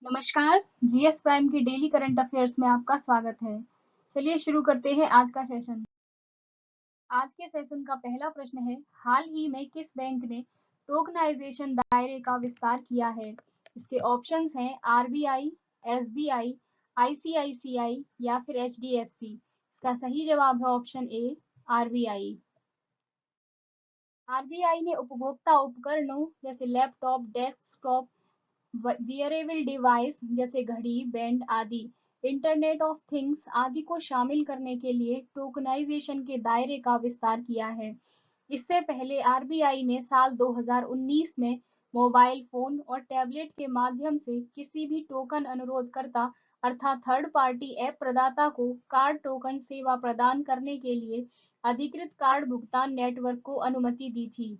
नमस्कार, GS prime की daily current affairs में आपका स्वागत है। चलिए शुरू करते हैं आज का सेशन। आज के सेशन का पहला प्रश्न है, हाल ही में किस बैंक ने टोकनाइजेशन दायरे का विस्तार किया है? इसके ऑप्शंस हैं आरबीआई, एसबीआई, आईसीआईसीआई या फिर एचडीएफसी। इसका सही जवाब है ऑप्शन ए, आरबीआई। आरबीआई ने उपभोक्ता उपकरणों जैसे लैपटॉप, डेस्कटॉप, वियरेबल डिवाइस जैसे घड़ी, बैंड आदि, इंटरनेट ऑफ थिंग्स आदि को शामिल करने के लिए टोकनाइजेशन के दायरे का विस्तार किया है। इससे पहले आरबीआई ने साल 2019 में मोबाइल फोन और टैबलेट के माध्यम से किसी भी टोकन अनुरोधकर्ता अर्थात थर्ड पार्टी ऐप प्रदाता को कार्ड टोकन सेवा प्रदान करने के लिए अधिकृत कार्ड भुगतान नेटवर्क को अनुमति दी थी।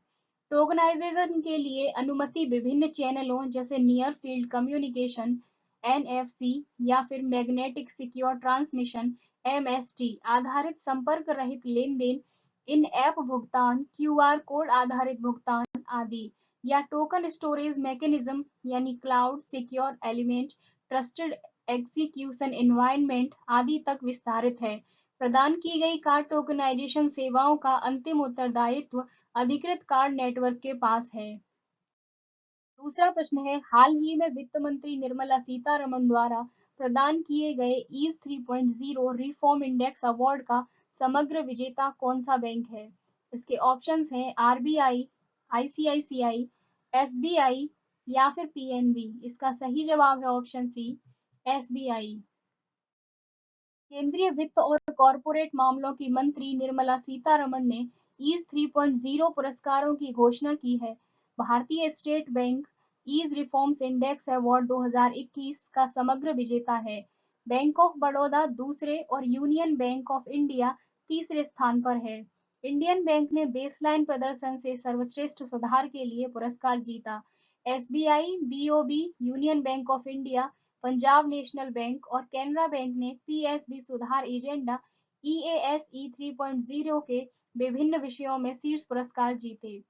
टोकनाइजेशन के लिए अनुमति विभिन्न चैनलों जैसे नियर फील्ड कम्युनिकेशन एनएफसी या फिर मैग्नेटिक सिक्योर ट्रांसमिशन एमएसटी आधारित संपर्क रहित लेन-देन, इन ऐप भुगतान, क्यूआर कोड आधारित भुगतान आदि, या टोकन स्टोरेज मैकेनिज्म यानी cloud secure element, trusted execution environment आदि तक विस्तारित है। प्रदान की गई कार्ड टोकनाइजेशन सेवाओं का अंतिम उत्तरदायित्व अधिकृत कार्ड नेटवर्क के पास है। दूसरा प्रश्न है, हाल ही में वित्त मंत्री निर्मला सीतारमण द्वारा प्रदान किए गए ईज 3.0 रिफॉर्म इंडेक्स अवार्ड का समग्र विजेता कौन सा बैंक है? इसके ऑप्शंस हैं आरबीआई, आईसीआईसीआई, एसबीआई या फिर पीएनबी। इसका सही जवाब है ऑप्शन सी, एसबीआई। केंद्रीय वित्त और कॉरपोरेट मामलों की मंत्री निर्मला सीतारमण ने ईज 3.0 पुरस्कारों की घोषणा की है। भारतीय State Bank EASE reforms index award 2021 का समग्र विजेता है। बैंक ऑफ बड़ौदा दूसरे और यूनियन बैंक ऑफ इंडिया तीसरे स्थान पर है। इंडियन बैंक ने बेसलाइन प्रदर्शन से सर्वश्रेष्ठ सुधार के लिए पुरस्कार जीता। SBI, BOB, union bank of India, Punjab national bank और कैनरा बैंक ने पीएसबी सुधार एजेंडा ईएएसई 3.0 के विभिन्न विषयों में शीर्ष पुरस्कार जीते।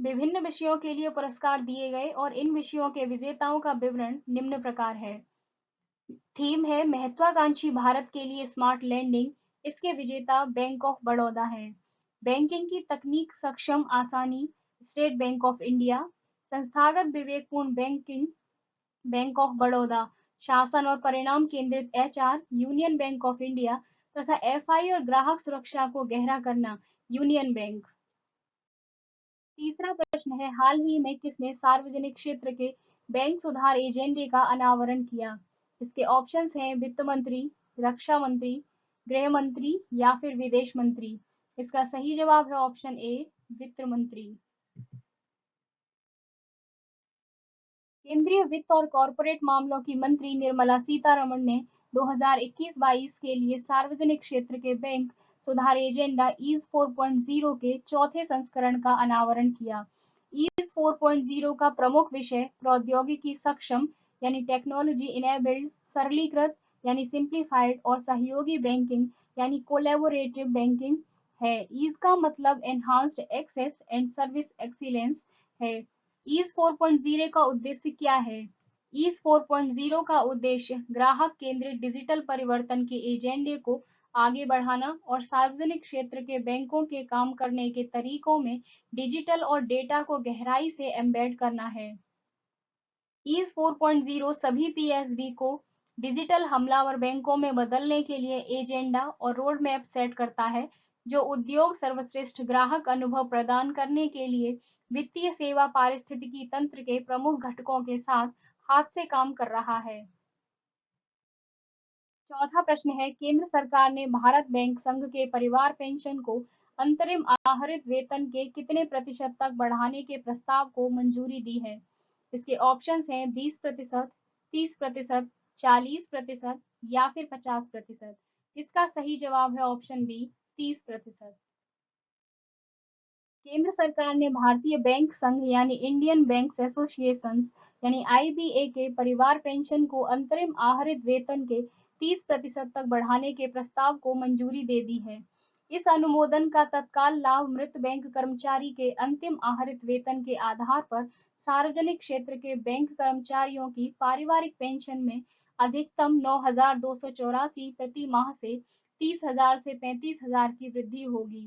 विभिन्न विषयों के लिए पुरस्कार दिए गए और इन विषयों के विजेताओं का विवरण निम्न प्रकार है। थीम है महत्वाकांक्षी भारत के लिए स्मार्ट लैंडिंग। इसके विजेता बैंक ऑफ बड़ौदा हैं। बैंकिंग की तकनीक सक्षम आसानी, स्टेट बैंक ऑफ इंडिया। संस्थागत विवेकपूर्ण बैंकिंग, बैंक ऑफ बड़ौदा। शासन और परिणाम केंद्रित HR, union bank of India. तथा एफआई और ग्राहक सुरक्षा को गहरा करना, यूनियन बैंक। तीसरा प्रश्न है, हाल ही में किसने सार्वजनिक क्षेत्र के बैंक सुधार एजेंडे का अनावरण किया? इसके ऑप्शंस हैं वित्त मंत्री, रक्षा मंत्री, गृह मंत्री या फिर विदेश मंत्री। इसका सही जवाब है ऑप्शन ए, वित्त मंत्री। केंद्रीय वित्त और कॉरपोरेट मामलों की मंत्री निर्मला सीतारमण ने 2021-22 के लिए सार्वजनिक क्षेत्र के बैंक सुधार एजेंडा ईज 4.0 के चौथे संस्करण का अनावरण किया। ईज 4.0 का प्रमुख विषय प्रौद्योगिकी सक्षम यानी टेक्नोलॉजी इनेबल्ड, सरलीकृत यानी सिंप्लीफाइड और सहयोगी बैंकिंग यानी कोलैबोरेटिव बैंकिंग है। ईज का मतलब enhanced access and service excellence है। ईज 4.0 का उद्देश्य क्या है? ईज 4.0 का उद्देश्य ग्राहक केंद्रित डिजिटल परिवर्तन के एजेंडे को आगे बढ़ाना और सार्वजनिक क्षेत्र के बैंकों के काम करने के तरीकों में डिजिटल और डेटा को गहराई से एम्बेड करना है। ईज 4.0 सभी पीएसबी को डिजिटल हमलावर बैंकों में बदलने के लिए एजेंडा और रोड मैप सेट करता है, जो उद्योग सर्वश्रेष्ठ ग्राहक अनुभव प्रदान करने के लिए वित्तीय सेवा पारिस्थितिकी तंत्र के प्रमुख घटकों के साथ हाथ से काम कर रहा है। चौथा प्रश्न है, केंद्र सरकार ने भारत बैंक संघ के परिवार पेंशन को अंतरिम आहरित वेतन के कितने प्रतिशत तक बढ़ाने के प्रस्ताव को मंजूरी दी है? इसके ऑप्शंस हैं 20%, 30%, 40% या फिर 50%। इसका सही जवाब है ऑप्शन बी, 30%। केंद्र सरकार ने भारतीय बैंक संघ यानी इंडियन बैंक्स एसोसिएशंस यानी आईबीए के परिवार पेंशन को अंतरिम आहरित वेतन के 30% तक बढ़ाने के प्रस्ताव को मंजूरी दे दी है। इस अनुमोदन का तत्काल लाभ मृत बैंक कर्मचारी के अंतिम आहरित वेतन के आधार पर सार्वजनिक क्षेत्र के बैंक कर्मचारियों की पारिवारिक पेंशन में अधिकतम 9,284 प्रति माह से 30,000 से 35,000 की वृद्धि होगी।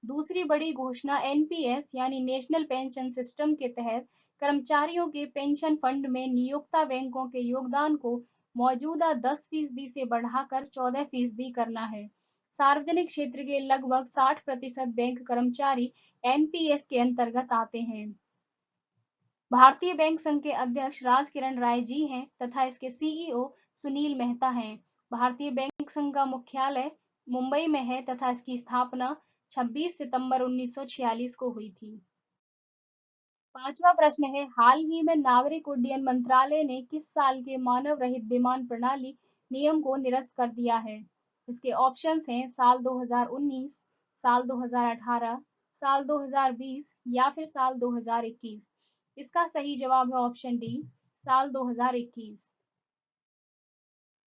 दूसरी बड़ी घोषणा एनपीएस यानी नेशनल पेंशन सिस्टम के तहत कर्मचारियों के पेंशन फंड में नियोक्ता बैंकों के योगदान को मौजूदा 10% से बढ़ाकर 14% करना है। सार्वजनिक क्षेत्र के लगभग 60% बैंक कर्मचारी एनपीएस के अंतर्गत आते हैं। भारतीय बैंक संघ के अध्यक्ष राजकिरण राय जी हैं तथा इसके सीईओ सुनील मेहता हैं। भारतीय बैंक संघ का मुख्यालय मुंबई में है तथा इसकी स्थापना 26 सितंबर 1946 को हुई थी। पांचवा प्रश्न है, हाल ही में नागरिक उड्डयन मंत्रालय ने किस साल के मानव रहित विमान प्रणाली नियम को निरस्त कर दिया है? इसके ऑप्शंस हैं साल 2019, साल 2018, साल 2020 या फिर साल 2021। इसका सही जवाब है ऑप्शन डी, साल 2021।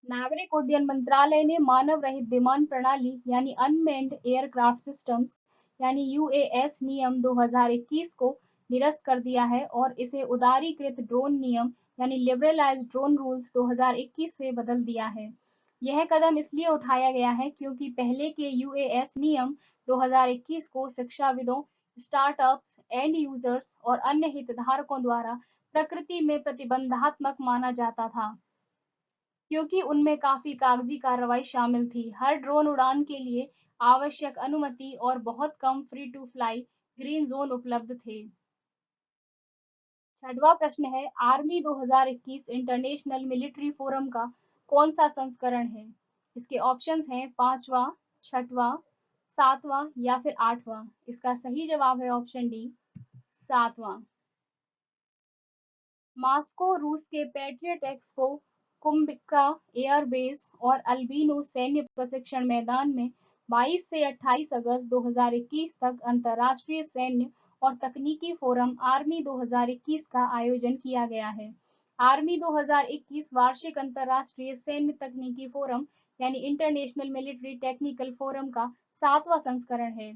नागरिक उड्डयन मंत्रालय ने मानव रहित विमान प्रणाली यानी अनमेन्ड एयरक्राफ्ट सिस्टम्स यानी यूएएस नियम 2021 को निरस्त कर दिया है और इसे उदारीकृत ड्रोन नियम यानी लिबरलाइज्ड ड्रोन रूल्स 2021 से बदल दिया है। यह कदम इसलिए उठाया गया है क्योंकि पहले के यूएएस नियम 2021 को शिक्षाविदों, स्टार्टअप्स, एंड यूजर्स और अन्य हितधारकों द्वारा प्रकृति में प्रतिबंधात्मक माना जाता था, क्योंकि उनमें काफी कागजी कार्रवाई शामिल थी। हर ड्रोन उड़ान के लिए आवश्यक अनुमति और बहुत कम free to fly green zone उपलब्ध थे। छठवां प्रश्न है, आर्मी 2021 इंटरनेशनल मिलिट्री फोरम का कौन सा संस्करण है? इसके ऑप्शंस हैं पांचवा, छठवां, सातवां या फिर आठवां। इसका सही जवाब है ऑप्शन डी, सातवां। मॉस्को रूस के पैट्रियट एक्सपो, कुंभिका एयरबेस और अल्बिनो सैन्य प्रशिक्षण मैदान में 22 से 28 अगस्त 2021 तक अंतर्राष्ट्रीय सैन्य और तकनीकी फोरम आर्मी 2021 का आयोजन किया गया है। आर्मी 2021 वार्षिक अंतर्राष्ट्रीय सैन्य तकनीकी फोरम यानी इंटरनेशनल मिलिट्री टेक्निकल फोरम का 7वां संस्करण है।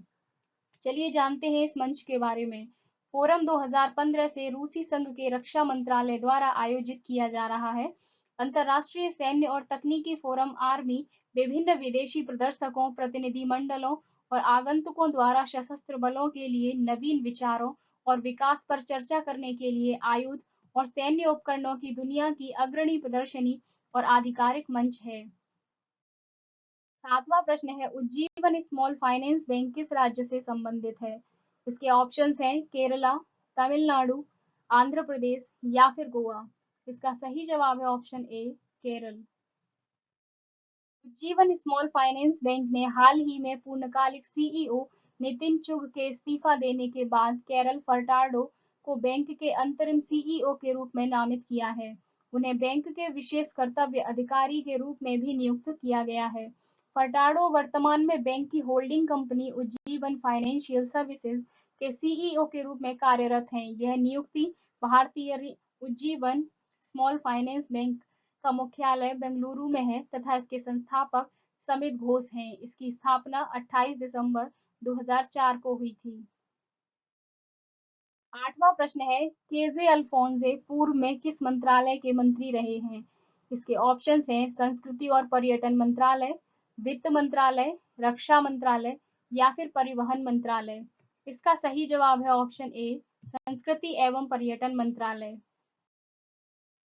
चलिए जानते हैं इस मंच के बारे में। फोरम 2015 से रूसी संघ के रक्षा मंत्रालय द्वारा आयोजित किया जा रहा है। अंतर्राष्ट्रीय सैन्य और तकनीकी फोरम आर्मी विभिन्न विदेशी प्रदर्शकों, प्रतिनिधि मंडलों और आगंतुकों द्वारा सशस्त्र बलों के लिए नवीन विचारों और विकास पर चर्चा करने के लिए आयुध और सैन्य उपकरणों की दुनिया की अग्रणी प्रदर्शनी और आधिकारिक मंच है। सातवां प्रश्न है, उज्जीवन स्मॉल फाइनेंस बैंक किस राज्य से संबंधित है? इसके ऑप्शंस हैं केरला, तमिलनाडु, आंध्र प्रदेश या फिर गोवा। इसका सही जवाब है option A, Kerala. Ujjivan small finance bank ने हाल ही में पूर्णकालिक सीईओ नितिन चुग के इस्तीफा देने के बाद केरल फर्टाडो को बैंक के अंतरिम सीईओ के रूप में नामित किया है। उन्हें बैंक के विशेष कर्तव्य अधिकारी के रूप में भी नियुक्त किया गया है। फर्टाडो वर्तमान में बैंक की holding company Ujjivan financial services के सीईओ के रूप में कार्यरत हैं। यह नियुक्ति भारतीय उज्जीवन स्मॉल फाइनेंस बैंक का मुख्यालय बेंगलुरु में है तथा इसके संस्थापक समित घोष हैं। इसकी स्थापना 28 दिसंबर 2004 को हुई थी। आठवां प्रश्न है, केजे अल्फोंसे पूर्व में किस मंत्रालय के मंत्री रहे हैं? इसके ऑप्शंस हैं संस्कृति और पर्यटन मंत्रालय, वित्त मंत्रालय, रक्षा मंत्रालय या फिर परिवहन मंत्रालय। इसका सही जवाब है ऑप्शन ए, संस्कृति एवं पर्यटन मंत्रालय।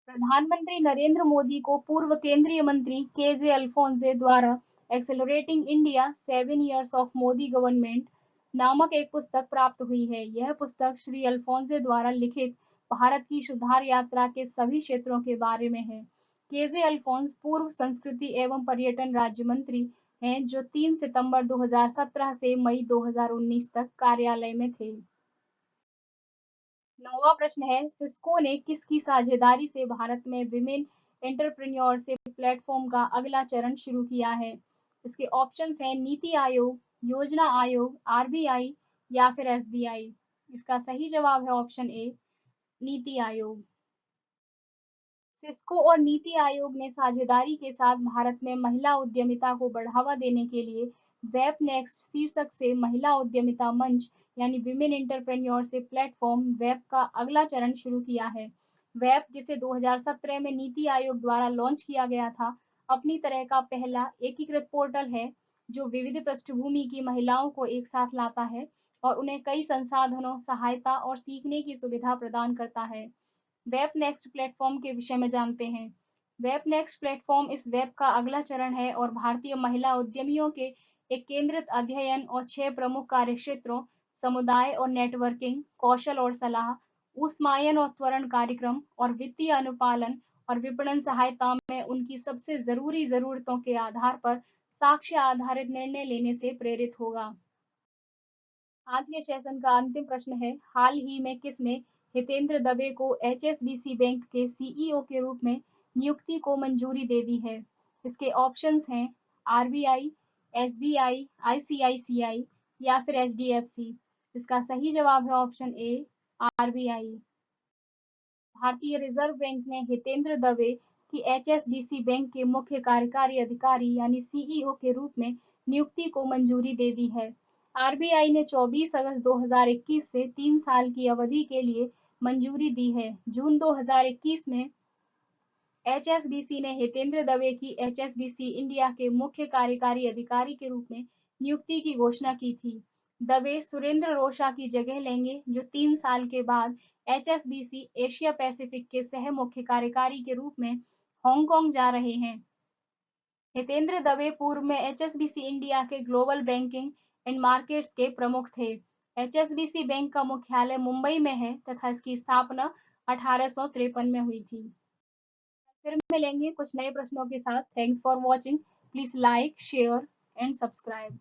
प्रधानमंत्री नरेंद्र मोदी को पूर्व केंद्रीय मंत्री केजे अल्फोंसे द्वारा accelerating India 7 years of Modi government नामक एक पुस्तक प्राप्त हुई है। यह पुस्तक श्री अल्फोंसे द्वारा लिखित भारत की सुधार यात्रा के सभी क्षेत्रों के बारे में है। केजे अल्फोंस पूर्व संस्कृति एवं पर्यटन राज्य मंत्री हैं जो 3 सितंबर 2017 से मई 2019 तक कार्यालय में थे। नौवां प्रश्न है, सिस्को ने किसकी साझेदारी से भारत में विमेन एंटरप्रेन्योरशिप प्लेटफॉर्म का अगला चरण शुरू किया है? इसके ऑप्शंस हैं नीति आयोग, योजना आयोग, आरबीआई या फिर एसबीआई। इसका सही जवाब है option A, NITI Aayog. Cisco और नीति आयोग ने साझेदारी के साथ भारत में महिला उद्यमिता को बढ़ावा देने के लिए वेब नेक्स्ट शीर्षक से महिला उद्यमिता मंच यानी विमेन एंटरप्रेन्योरशिप प्लेटफॉर्म वेब का अगला चरण शुरू किया है। वेब, जिसे 2017 में नीति आयोग द्वारा लॉन्च किया गया था, अपनी तरह का पहला एकीकृत पोर्टल है जो विविध पृष्ठभूमि की महिलाओं को एक साथ लाता है और उन्हें कई संसाधनों, सहायता और सीखने की सुविधा प्रदान करता है। वेब नेक्स्ट प्लेटफॉर्म के विषय में जानते हैं। वेब नेक्स्ट प्लेटफॉर्म इस वेब का अगला चरण है और भारतीय महिला उद्यमियों के एक केंद्रित अध्ययन और 6 प्रमुख कार्यक्षेत्रों, समुदाय और नेटवर्किंग, कौशल और सलाह, ऊष्मायन और त्वरण कार्यक्रम और वित्तीय अनुपालन और विपणन सहायता में उनकी सबसे जरूरी जरूरतों के आधार पर साक्ष्य आधारित निर्णय लेने से प्रेरित होगा। आज के सेशन का अंतिम प्रश्न है, हाल ही में किसने हितेंद्र दवे को एचएसबीसी बैंक के सीईओ के रूप में नियुक्ति को मंजूरी दे दी है? इसके ऑप्शंस हैं आरबीआई, एसबीआई, आईसीआईसीआई या फिर एचडीएफसी। इसका सही जवाब है ऑप्शन ए, आरबीआई। भारतीय रिजर्व बैंक ने हितेंद्र दवे की एचएसबीसी बैंक के मुख्य कार्यकारी अधिकारी यानी सीईओ के रूप में नियुक्ति को मंजूरी दे दी है। आरबीआई ने 24 अगस्त 2021 से 3 साल की अवधि के लिए मंजूरी दी है। जून 2021 में एचएसबीसी ने हितेंद्र दवे की एचएसबीसी इंडिया के मुख्य कार्यकारी अधिकारी के रूप में नियुक्ति की घोषणा की थी। दवे सुरेंद्र रोशा की जगह लेंगे, जो 3 साल के बाद एचएसबीसी एशिया पैसिफिक के सह मुख्य कार्यकारी के रूप में हांगकांग जा रहे हैं। हितेंद्र दवे पूर्व में एचएसबीसी इंडिया के ग्लोबल बैंकिंग एंड मार्केट्स के प्रमुख थे। एचएसबीसी बैंक का मुख्यालय मुंबई में है तथा इसकी स्थापना 1853 में हुई थी। फिर मिलेंगे कुछ नए प्रश्नों के साथ। Thanks for watching. Please like, share and subscribe.